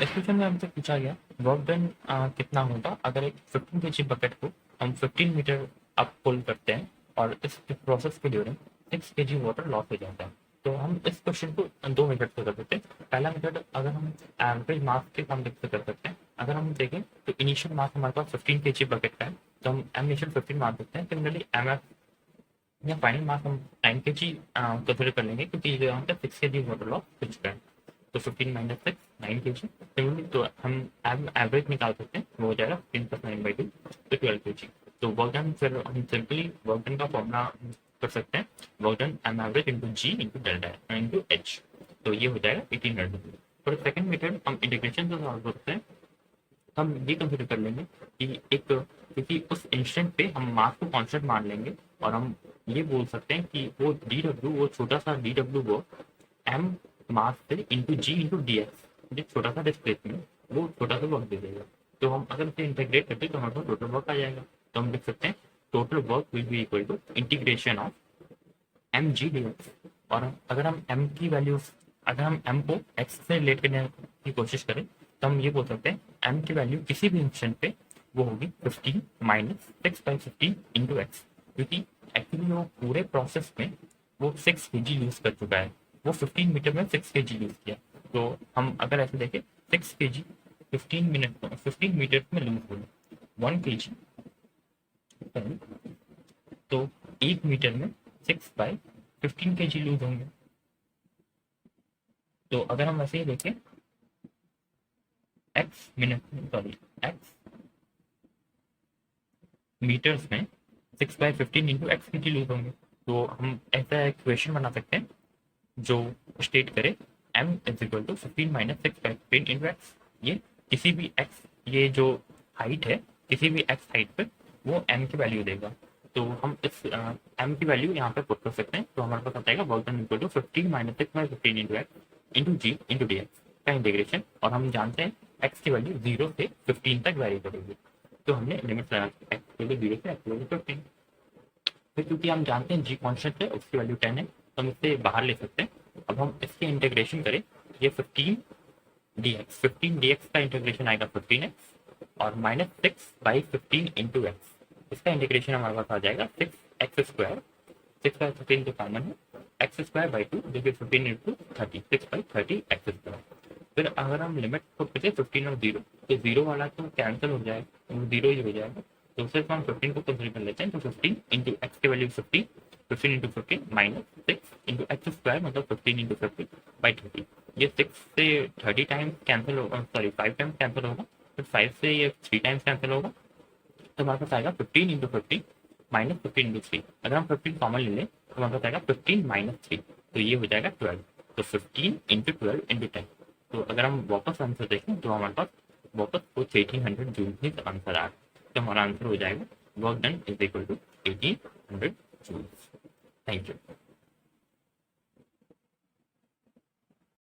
इस क्वेश्चन में हमसे पूछा गया वर्क डन कितना होगा अगर एक 15 केजी बकेट को हम 15 मीटर अप पुल करते हैं और इस प्रोसेस के दौरान 6 केजी वाटर लॉस हो जाता है। तो हम इस क्वेश्चन को दो मेथड से कर सकते हैं। पहला मेथड अगर हम एवरेज मास के फॉर्म से कर सकते हैं। अगर हम देखें तो इनिशियल मास हमारे पास 15 केजी बकेट का है, तो हम एम इनिशियल 15 मान सकते हैं। सिमिलरली एम एफ या फाइनल मास हम 9 केजी कंसिडर कर लेंगे, क्योंकि ये यहाँ पे 6 केजी वाटर लॉस हो चुका है। तो 15 माइनस 6 9 के जी सिमिलरली तो हम एवरेज निकाल सकते हैं, वो हो जाएगा 15 प्लस 9 बाई 2 तो 12 के जी। तो वर्क डन फिर हम सिंपली वर्क डन का फॉर्मूला कर सकते हैं, work done M average into जी इंटू डेल्टा इंटू एच। तो ये हो जाएगा 1800। और सेकंड मेथड हम इंटीग्रेशन से सॉल्व करते हैं। तो हम ये कंसिडर कर लेंगे कि एक क्योंकि उस इंस्टेंट पे हम मास को कांस्टेंट मान लेंगे, और हम ये बोल सकते हैं कि वो डी डब्ल्यू, वो छोटा सा डी डब्ल्यू वो एम मास से इंटू जी इंटू डी एक्स, जो छोटा सा डिस्प्लेसमेंट वो छोटा सा वर्क दे देगा। तो हम अगर इसे इंटीग्रेट करते हैं तो हमारे पास टोटल वर्क आ जाएगा। तो हम लिख सकते हैं total work will be equal to integration of m g d x. और अगर हम एम की वैल्यू, अगर हम एम को एक्स से रिलेट करने की कोशिश करें तो हम ये बोल सकते हैं एम की वैल्यू किसी भी इंस्टेंट पे वो होगी 15 माइनस 6 बाई 15 इंटू एक्स, क्योंकि एक्चुअली वो पूरे प्रोसेस में वो 6 के जी यूज़ कर चुका है। वो 15 मीटर में 6 के जी यूज़ किया। तो हम अगर ऐसे देखें 6 के जी 15 मीटर में लूज हो 1 के जी, तो 1 मीटर में 6 बाई 15 के जी लूज होंगे। तो अगर हम ऐसे ही देखें एक्स मिनट में, सॉरी एक्स मीटर्स में 6 बाई 15 इंटू एक्स के जी लूज होंगे। तो हम ऐसा इक्वेशन बना सकते हैं जो स्टेट करे m is equal to 15 minus 6 by 15 into x. ये किसी भी x, ये जो हाइट है किसी भी x हाइट पे वो m की वैल्यू देगा। तो हम इस m की वैल्यू यहाँ पे पुट कर सकते हैं। तो हमारे पास आ जाएगा work done equal to 15 minus 6 by 15 into x into ji into d x का इंटीग्रेशन। और हम जानते हैं x की वैल्यू 0 से 15 तक वैरी करेगी। तो हमने लिमिट लगा x वैल्यू 0 से x वैल्यू 15। फिर क्योंकि हम जानते हैं जी कॉन्स्टेंट है, उसकी वैल्यू 10 है, तो हम इससे बाहर ले सकते हैं। अब हम इसके इंटीग्रेशन करें, ये 15 dx का इंटीग्रेशन आएगा 15x, और माइनस 6 बाई 15 इंटू एक्स, इसका इंटीग्रेशन हमारे पास आ जाएगा 6x स्क्वायर। 6 बाई 15 तो कॉमन है, एक्स स्क्वायर बाई 2 जो कि 15 इंटू 30, 6 बाई 30 एक्स स्क्वायर। फिर अगर हम लिमिट को करें 15 और 0, तो 0 वाला तो कैंसिल हो जाएगा, वो 0 ही हो जाएगा। तो सिर्फ हम 15 को कंसिडर कर लेते हैं। तो 15 इंटू एक्स की value 15, 15 into 15 minus 6 into x square, मतलब 15 इंटू 15 बाई 30। ये 6 से 30 टाइम्स कैंसिल होगा, सॉरी 5 टाइम्स कैंसिल होगा, फिर 5 से ये 3 टाइम्स कैंसिल होगा। तो हमारे पास आएगा 15 इंटू 15 माइनस 15 इंटू 3। अगर हम 15 कॉमन ले लें तो हमारे पास आएगा 15 माइनस 3, तो ये हो जाएगा 12। तो 15 इंटू 12 इंटू 10। तो अगर हम वापस आंसर देखें तो हमारे पास वापस कुछ 1800 जूल ही आंसर आ रहा है। तो हमारा आंसर हो जाएगा work done is equal to 1800 joule. Thank you.